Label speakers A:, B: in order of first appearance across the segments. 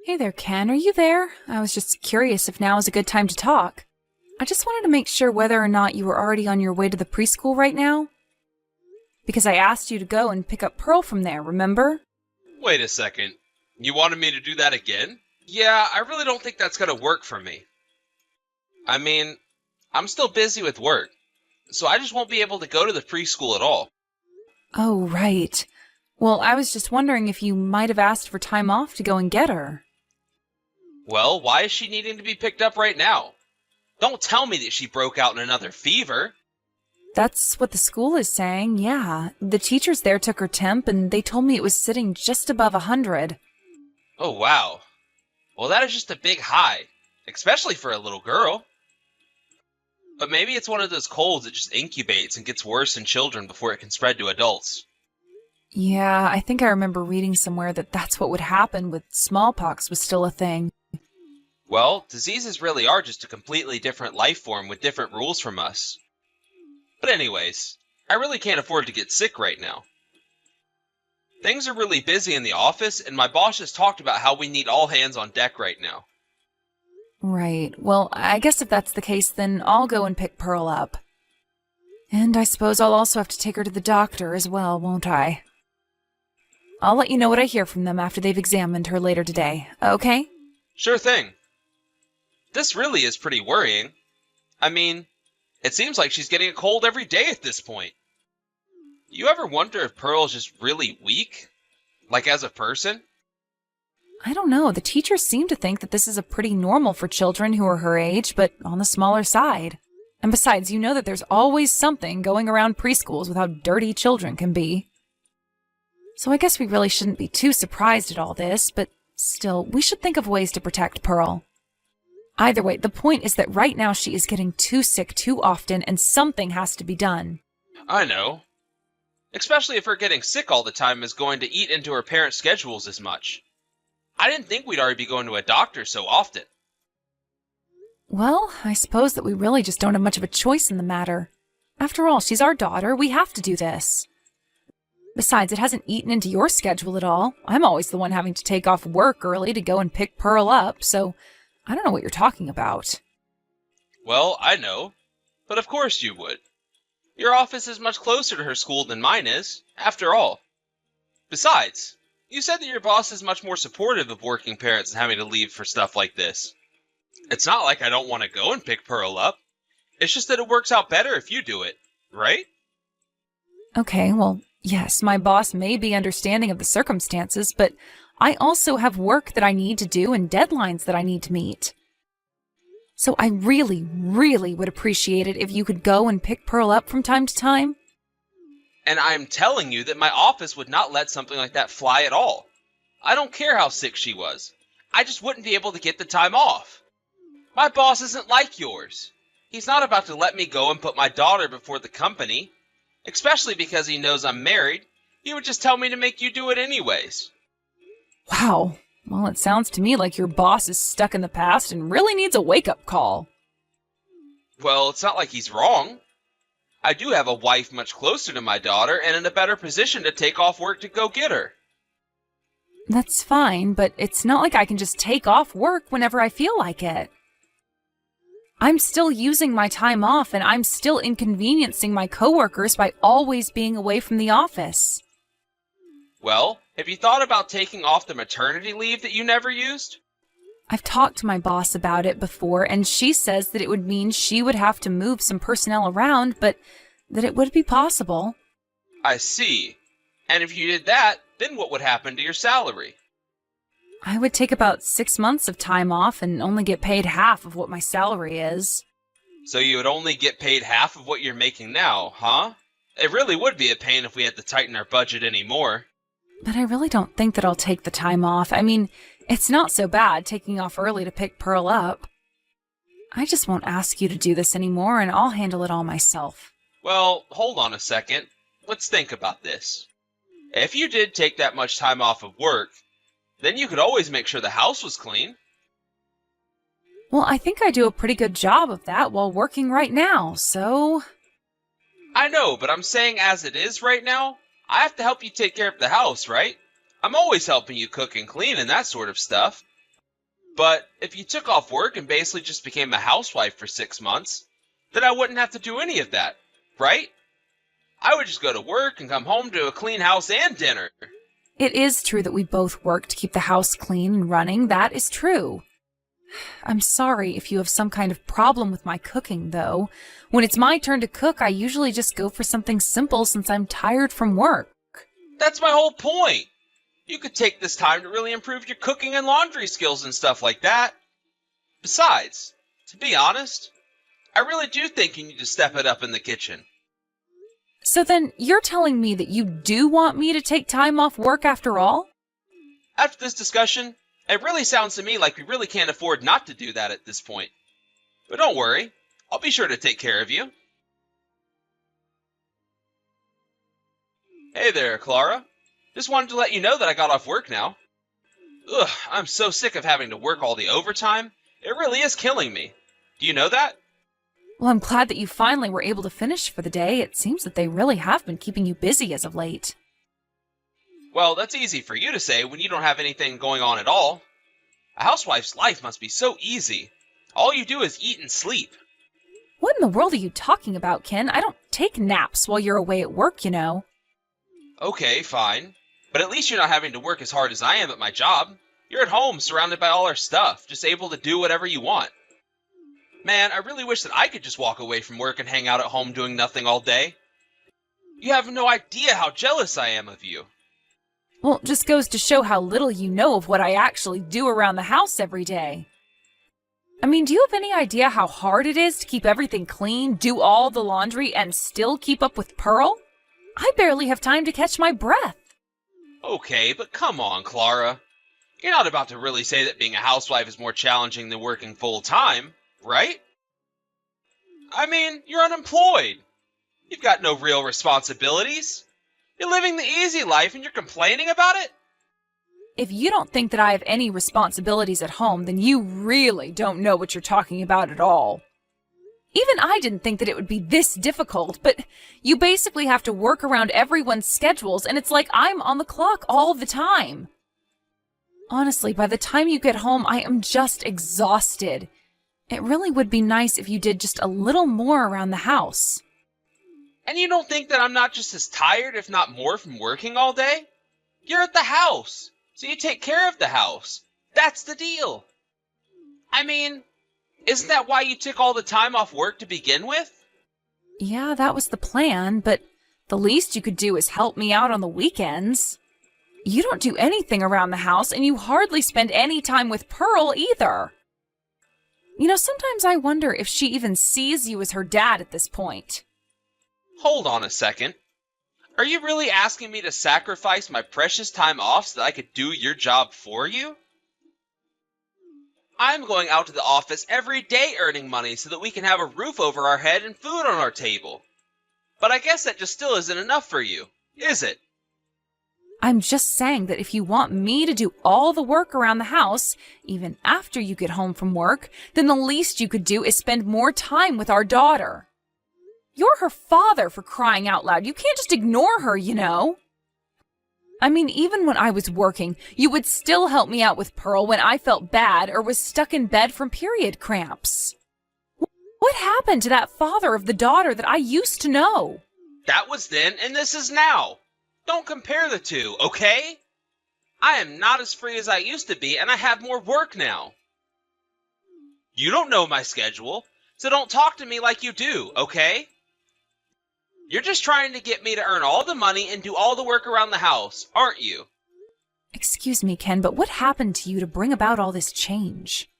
A: Hey there, Ken. Are you there? I was just curious if now is a good time to talk. I just wanted to make sure whether or not you were already on your way to the preschool right now. Because I asked you to go and pick up Pearl from there, remember?
B: Wait a second. You wanted me to do that again? Yeah, I really don't think that's gonna work for me. I mean, I'm still busy with work, so I just won't be able to go to the preschool at all.
A: Oh, right. Well, I was just wondering if you might have asked for time off to go and get her.
B: Well, why is she needing to be picked up right now? Don't tell me that she broke out in another fever.
A: That's what the school is saying, yeah. The teachers there took her temp and they told me it was sitting just above 100.
B: Oh, wow. Well, that is just a big high, especially for a little girl. But maybe it's one of those colds that just incubates and gets worse in children before it can spread to adults.
A: Yeah, I think I remember reading somewhere that that's what would happen with smallpox was still a thing.
B: Well, diseases really are just a completely different life form with different rules from us. But anyways, I really can't afford to get sick right now. Things are really busy in the office, and my boss just talked about how we need all hands on deck right now.
A: Right. Well, I guess if that's the case, then I'll go and pick Pearl up. And I suppose I'll also have to take her to the doctor as well, won't I? I'll let you know what I hear from them after they've examined her later today, okay?
B: Sure thing. This really is pretty worrying. I mean, it seems like she's getting a cold every day at this point. You ever wonder if Pearl's just really weak? Like as a person?
A: I don't know. The teachers seem to think that this is a pretty normal for children who are her age, but on the smaller side. And besides, you know that there's always something going around preschools with how dirty children can be. So I guess we really shouldn't be too surprised at all this, but still, we should think of ways to protect Pearl. Either way, the point is that right now she is getting too sick too often and something has to be done.
B: I know. Especially if her getting sick all the time is going to eat into her parents' schedules as much. I didn't think we'd already be going to a doctor so often.
A: Well, I suppose that we really just don't have much of a choice in the matter. After all, she's our daughter. We have to do this. Besides, it hasn't eaten into your schedule at all. I'm always the one having to take off work early to go and pick Pearl up, so I don't know what you're talking about.
B: Well, I know. But of course you would. Your office is much closer to her school than mine is, after all. Besides, you said that your boss is much more supportive of working parents and having to leave for stuff like this. It's not like I don't want to go and pick Pearl up. It's just that it works out better if you do it, right?
A: Okay, well, yes, my boss may be understanding of the circumstances, but I also have work that I need to do and deadlines that I need to meet. So I really, really would appreciate it if you could go and pick Pearl up from time to time.
B: And I'm telling you that my office would not let something like that fly at all. I don't care how sick she was. I just wouldn't be able to get the time off. My boss isn't like yours. He's not about to let me go and put my daughter before the company. Especially because he knows I'm married. He would just tell me to make you do it anyways.
A: Wow. Well, it sounds to me like your boss is stuck in the past and really needs a wake-up call.
B: Well, it's not like he's wrong. I do have a wife much closer to my daughter and in a better position to take off work to go get her.
A: That's fine, but it's not like I can just take off work whenever I feel like it. I'm still using my time off and I'm still inconveniencing my coworkers by always being away from the office.
B: Well, have you thought about taking off the maternity leave that you never used?
A: I've talked to my boss about it before, and she says that it would mean she would have to move some personnel around, but that it would be possible.
B: I see. And if you did that, then what would happen to your salary?
A: I would take about 6 months of time off and only get paid half of what my salary is.
B: So you would only get paid half of what you're making now, huh? It really would be a pain if we had to tighten our budget anymore.
A: But I really don't think that I'll take the time off. I mean, it's not so bad taking off early to pick Pearl up. I just won't ask you to do this anymore, and I'll handle it all myself.
B: Well, hold on a second. Let's think about this. If you did take that much time off of work, then you could always make sure the house was clean.
A: Well, I think I do a pretty good job of that while working right now, so...
B: I know, but I'm saying as it is right now, I have to help you take care of the house, right? I'm always helping you cook and clean and that sort of stuff. But if you took off work and basically just became a housewife for 6 months, then I wouldn't have to do any of that, right? I would just go to work and come home to a clean house and dinner.
A: It is true that we both work to keep the house clean and running. That is true. I'm sorry if you have some kind of problem with my cooking, though. When it's my turn to cook, I usually just go for something simple since I'm tired from work.
B: That's my whole point. You could take this time to really improve your cooking and laundry skills and stuff like that. Besides, to be honest, I really do think you need to step it up in the kitchen.
A: So then, you're telling me that you do want me to take time off work after all?
B: After this discussion, it really sounds to me like we really can't afford not to do that at this point. But don't worry, I'll be sure to take care of you. Hey there, Clara. Just wanted to let you know that I got off work now. Ugh, I'm so sick of having to work all the overtime. It really is killing me. Do you know that?
A: Well, I'm glad that you finally were able to finish for the day. It seems that they really have been keeping you busy as of late.
B: Well, that's easy for you to say when you don't have anything going on at all. A housewife's life must be so easy. All you do is eat and sleep.
A: What in the world are you talking about, Ken? I don't take naps while you're away at work, you know.
B: Okay, fine. But at least you're not having to work as hard as I am at my job. You're at home, surrounded by all our stuff, just able to do whatever you want. Man, I really wish that I could just walk away from work and hang out at home doing nothing all day. You have no idea how jealous I am of you.
A: Well, it just goes to show how little you know of what I actually do around the house every day. I mean, do you have any idea how hard it is to keep everything clean, do all the laundry, and still keep up with Pearl? I barely have time to catch my breath.
B: Okay, but come on, Clara. You're not about to really say that being a housewife is more challenging than working full-time, right? I mean, you're unemployed. You've got no real responsibilities. You're living the easy life and you're complaining about it?
A: If you don't think that I have any responsibilities at home, then you really don't know what you're talking about at all. Even I didn't think that it would be this difficult, but you basically have to work around everyone's schedules, and it's like I'm on the clock all the time. Honestly, by the time you get home, I am just exhausted. It really would be nice if you did just a little more around the house.
B: And you don't think that I'm not just as tired, if not more, from working all day? You're at the house, so you take care of the house. That's the deal. I mean, isn't that why you took all the time off work to begin with?
A: Yeah, that was the plan, but the least you could do is help me out on the weekends. You don't do anything around the house, and you hardly spend any time with Pearl either. You know, sometimes I wonder if she even sees you as her dad at this point.
B: Hold on a second. Are you really asking me to sacrifice my precious time off so that I could do your job for you? I'm going out to the office every day earning money so that we can have a roof over our head and food on our table. But I guess that just still isn't enough for you, is it?
A: I'm just saying that if you want me to do all the work around the house, even after you get home from work, then the least you could do is spend more time with our daughter. You're her father, for crying out loud. You can't just ignore her, you know. I mean, even when I was working, you would still help me out with Pearl when I felt bad or was stuck in bed from period cramps. What happened to that father of the daughter that I used to know?
B: That was then, and this is now. Don't compare the two, okay? I am not as free as I used to be, and I have more work now. You don't know my schedule, so don't talk to me like you do, okay? You're just trying to get me to earn all the money and do all the work around the house, aren't you?
A: Excuse me, Ken, but what happened to you to bring about all this change?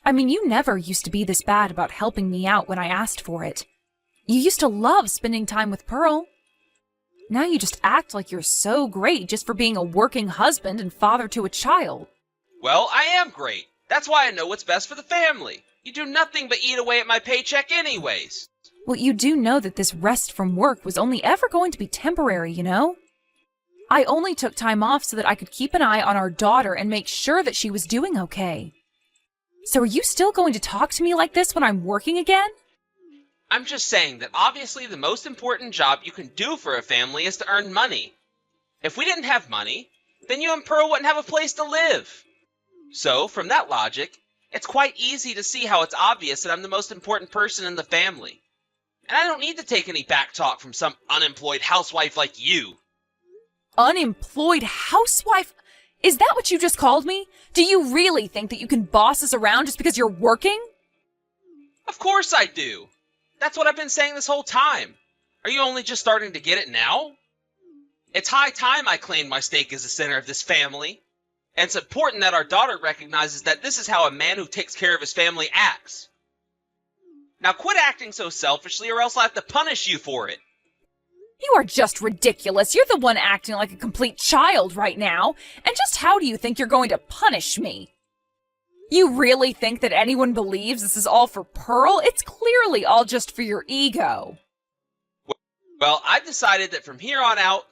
A: I mean, you never used to be this bad about helping me out when I asked for it. You used to love spending time with Pearl. Now you just act like you're so great just for being a working husband and father to a child.
B: Well, I am great. That's why I know what's best for the family. You do nothing but eat away at my paycheck anyways.
A: Well, you do know that this rest from work was only ever going to be temporary, you know? I only took time off so that I could keep an eye on our daughter and make sure that she was doing okay. So are you still going to talk to me like this when I'm working again?
B: I'm just saying that obviously the most important job you can do for a family is to earn money. If we didn't have money, then you and Pearl wouldn't have a place to live. So, from that logic, it's quite easy to see how it's obvious that I'm the most important person in the family. And I don't need to take any back talk from some unemployed housewife like you.
A: Unemployed housewife? Is that what you just called me? Do you really think that you can boss us around just because you're working?
B: Of course I do. That's what I've been saying this whole time. Are you only just starting to get it now? It's high time I claimed my stake as the center of this family. And it's important that our daughter recognizes that this is how a man who takes care of his family acts. Now quit acting so selfishly or else I'll have to punish you for it.
A: You are just ridiculous. You're the one acting like a complete child right now. And just how do you think you're going to punish me? You really think that anyone believes this is all for Pearl? It's clearly all just for your ego.
B: Well, I've decided that from here on out,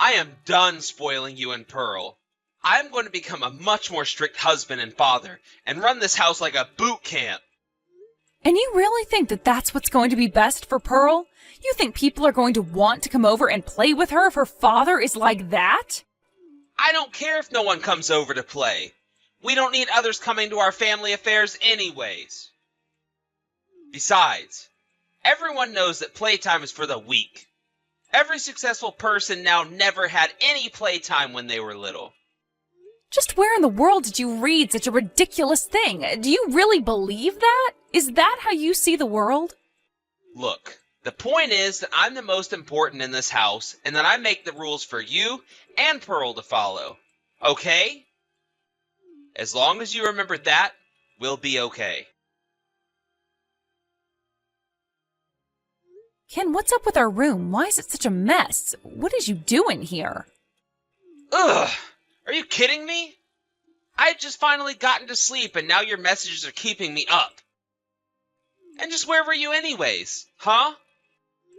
B: I am done spoiling you and Pearl. I'm going to become a much more strict husband and father and run this house like a boot camp.
A: And you really think that that's what's going to be best for Pearl? You think people are going to want to come over and play with her if her father is like that?
B: I don't care if no one comes over to play. We don't need others coming to our family affairs anyways. Besides, everyone knows that playtime is for the weak. Every successful person now never had any playtime when they were little.
A: Just where in the world did you read such a ridiculous thing? Do you really believe that? Is that how you see the world?
B: Look, the point is that I'm the most important in this house, and that I make the rules for you and Pearl to follow. Okay? As long as you remember that, we'll be okay.
A: Ken, what's up with our room? Why is it such a mess? What is you doing here?
B: Ugh! Are you kidding me? I had just finally gotten to sleep and now your messages are keeping me up. And just where were you anyways, huh?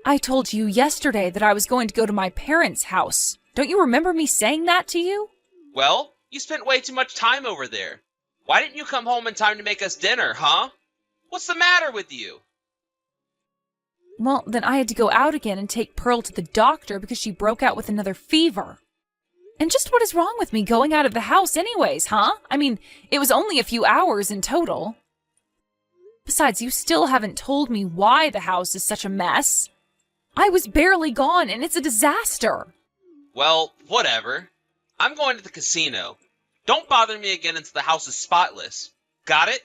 A: I told you yesterday that I was going to go to my parents' house. Don't you remember me saying that to you?
B: Well, you spent way too much time over there. Why didn't you come home in time to make us dinner, huh? What's the matter with you?
A: Well, then I had to go out again and take Pearl to the doctor because she broke out with another fever. And just what is wrong with me going out of the house anyways, huh? I mean, it was only a few hours in total. Besides, you still haven't told me why the house is such a mess. I was barely gone and it's a disaster.
B: Well, whatever. I'm going to the casino. Don't bother me again until the house is spotless. Got it?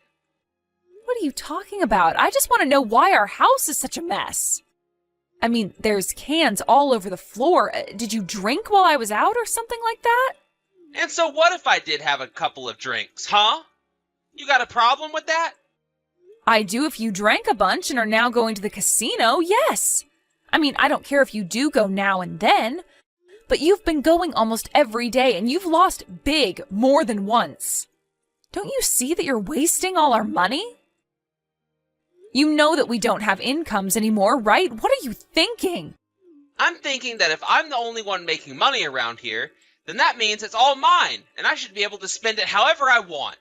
A: What are you talking about? I just want to know why our house is such a mess. I mean, there's cans all over the floor. Did you drink while I was out or something like that?
B: And so what if I did have a couple of drinks, huh? You got a problem with that?
A: I do if you drank a bunch and are now going to the casino, yes. I mean, I don't care if you do go now and then, but you've been going almost every day and you've lost big more than once. Don't you see that you're wasting all our money? You know that we don't have incomes anymore, right? What are you thinking?
B: I'm thinking that if I'm the only one making money around here, then that means it's all mine, and I should be able to spend it however I want.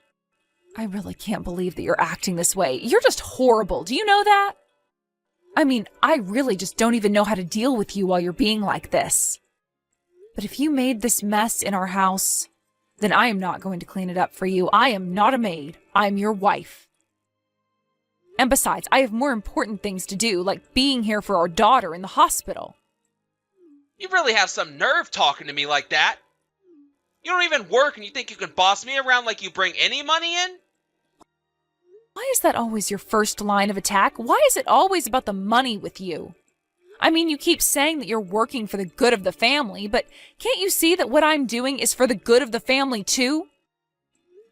A: I really can't believe that you're acting this way. You're just horrible. Do you know that? I mean, I really just don't even know how to deal with you while you're being like this. But if you made this mess in our house, then I am not going to clean it up for you. I am not a maid. I'm your wife. And besides, I have more important things to do, like being here for our daughter in the hospital.
B: You really have some nerve talking to me like that. You don't even work and you think you can boss me around like you bring any money in?
A: Why is that always your first line of attack? Why is it always about the money with you? I mean, you keep saying that you're working for the good of the family, but can't you see that what I'm doing is for the good of the family too?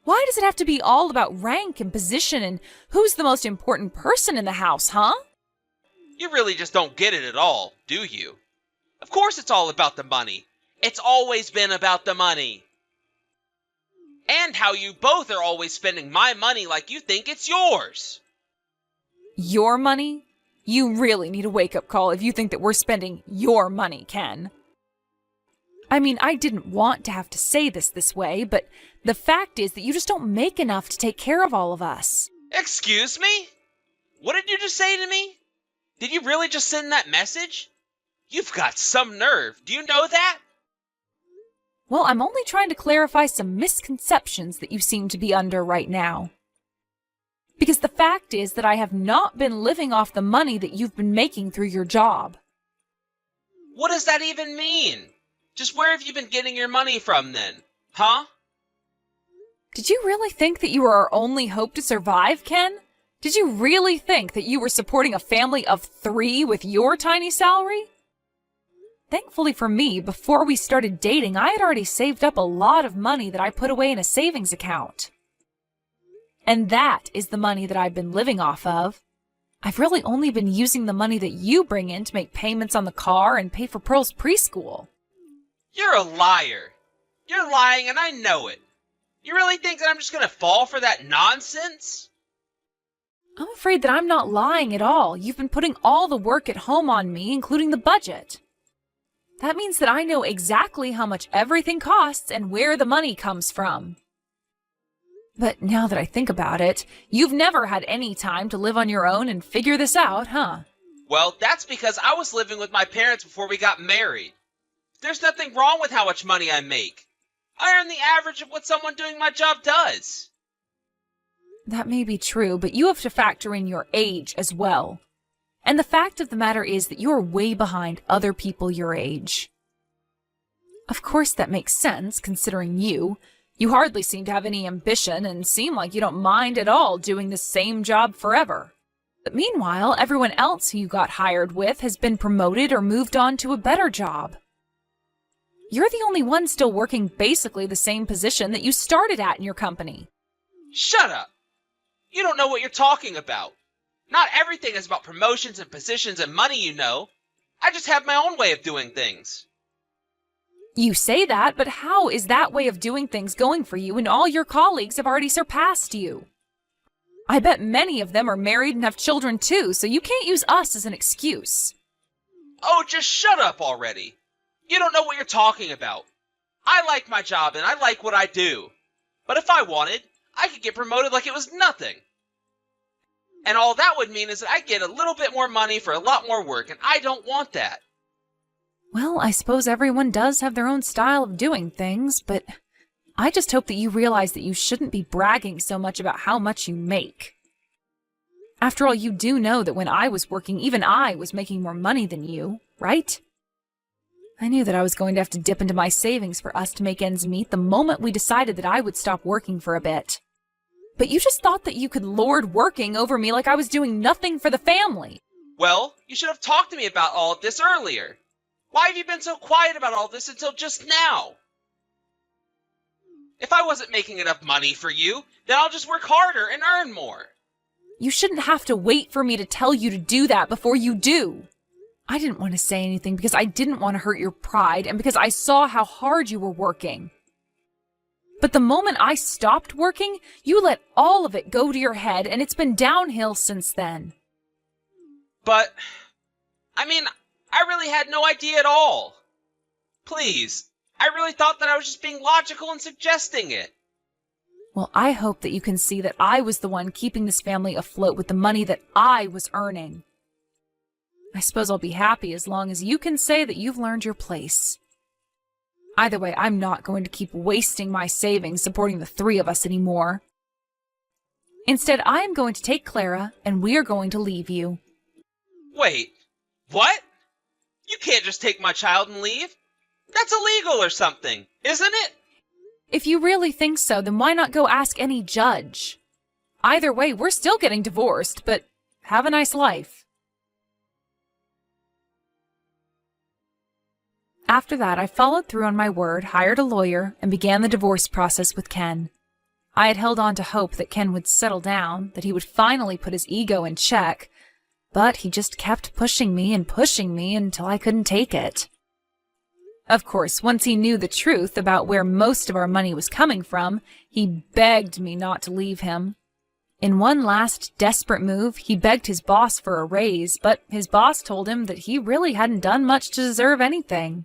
A: Why does it have to be all about rank and position and who's the most important person in the house, huh?
B: You really just don't get it at all, do you? Of course it's all about the money. It's always been about the money. And how you both are always spending my money like you think it's yours.
A: Your money? You really need a wake-up call if you think that we're spending your money, Ken. I mean, I didn't want to have to say this way, but the fact is that you just don't make enough to take care of all of us.
B: Excuse me? What did you just say to me? Did you really just send that message? You've got some nerve. Do you know that?
A: Well, I'm only trying to clarify some misconceptions that you seem to be under right now. Because the fact is that I have not been living off the money that you've been making through your job.
B: What does that even mean? Just where have you been getting your money from then? Huh?
A: Did you really think that you were our only hope to survive, Ken? Did you really think that you were supporting a family of 3 with your tiny salary? Thankfully for me, before we started dating, I had already saved up a lot of money that I put away in a savings account. And that is the money that I've been living off of. I've really only been using the money that you bring in to make payments on the car and pay for Pearl's preschool.
B: You're a liar. You're lying and I know it. You really think that I'm just gonna fall for that nonsense?
A: I'm afraid that I'm not lying at all. You've been putting all the work at home on me, including the budget. That means that I know exactly how much everything costs and where the money comes from. But now that I think about it, you've never had any time to live on your own and figure this out, huh?
B: Well, that's because I was living with my parents before we got married. There's nothing wrong with how much money I make. I earn the average of what someone doing my job does.
A: That may be true, but you have to factor in your age as well. And the fact of the matter is that you're way behind other people your age. Of course that makes sense, considering you. You hardly seem to have any ambition and seem like you don't mind at all doing the same job forever. But meanwhile, everyone else who you got hired with has been promoted or moved on to a better job. You're the only one still working basically the same position that you started at in your company.
B: Shut up! You don't know what you're talking about. Not everything is about promotions and positions and money, you know. I just have my own way of doing things.
A: You say that, but how is that way of doing things going for you when all your colleagues have already surpassed you? I bet many of them are married and have children too, so you can't use us as an excuse.
B: Oh, just shut up already. You don't know what you're talking about. I like my job and I like what I do. But if I wanted, I could get promoted like it was nothing. And all that would mean is that I get a little bit more money for a lot more work, and I don't want that.
A: Well, I suppose everyone does have their own style of doing things, but I just hope that you realize that you shouldn't be bragging so much about how much you make. After all, you do know that when I was working, even I was making more money than you, right? I knew that I was going to have to dip into my savings for us to make ends meet the moment we decided that I would stop working for a bit. But you just thought that you could lord working over me like I was doing nothing for the family.
B: Well, you should have talked to me about all of this earlier. Why have you been so quiet about all this until just now? If I wasn't making enough money for you, then I'll just work harder and earn more.
A: You shouldn't have to wait for me to tell you to do that before you do. I didn't want to say anything because I didn't want to hurt your pride and because I saw how hard you were working. But the moment I stopped working, you let all of it go to your head, and it's been downhill since then.
B: But, I really had no idea at all. Please, I really thought that I was just being logical and suggesting it.
A: Well, I hope that you can see that I was the one keeping this family afloat with the money that I was earning. I suppose I'll be happy as long as you can say that you've learned your place. Either way, I'm not going to keep wasting my savings supporting the 3 of us anymore. Instead, I am going to take Clara, and we are going to leave you.
B: Wait, what? You can't just take my child and leave. That's illegal or something, isn't it?
A: If you really think so, then why not go ask any judge? Either way, we're still getting divorced, but have a nice life. After that, I followed through on my word, hired a lawyer, and began the divorce process with Ken. I had held on to hope that Ken would settle down, that he would finally put his ego in check, but he just kept pushing me until I couldn't take it. Of course, once he knew the truth about where most of our money was coming from, he begged me not to leave him. In one last desperate move, he begged his boss for a raise, but his boss told him that he really hadn't done much to deserve anything.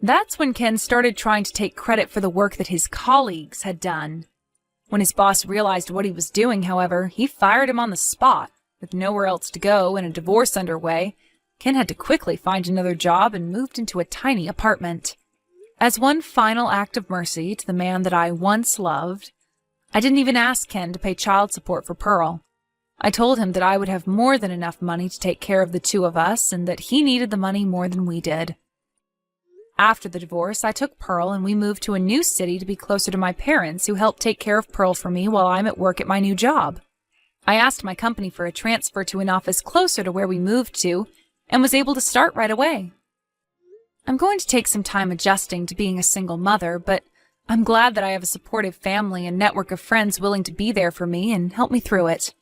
A: That's when Ken started trying to take credit for the work that his colleagues had done. When his boss realized what he was doing, however, he fired him on the spot. With nowhere else to go and a divorce underway, Ken had to quickly find another job and moved into a tiny apartment. As one final act of mercy to the man that I once loved, I didn't even ask Ken to pay child support for Pearl. I told him that I would have more than enough money to take care of the two of us and that he needed the money more than we did. After the divorce, I took Pearl and we moved to a new city to be closer to my parents, who helped take care of Pearl for me while I'm at work at my new job. I asked my company for a transfer to an office closer to where we moved to and was able to start right away. I'm going to take some time adjusting to being a single mother, but I'm glad that I have a supportive family and network of friends willing to be there for me and help me through it.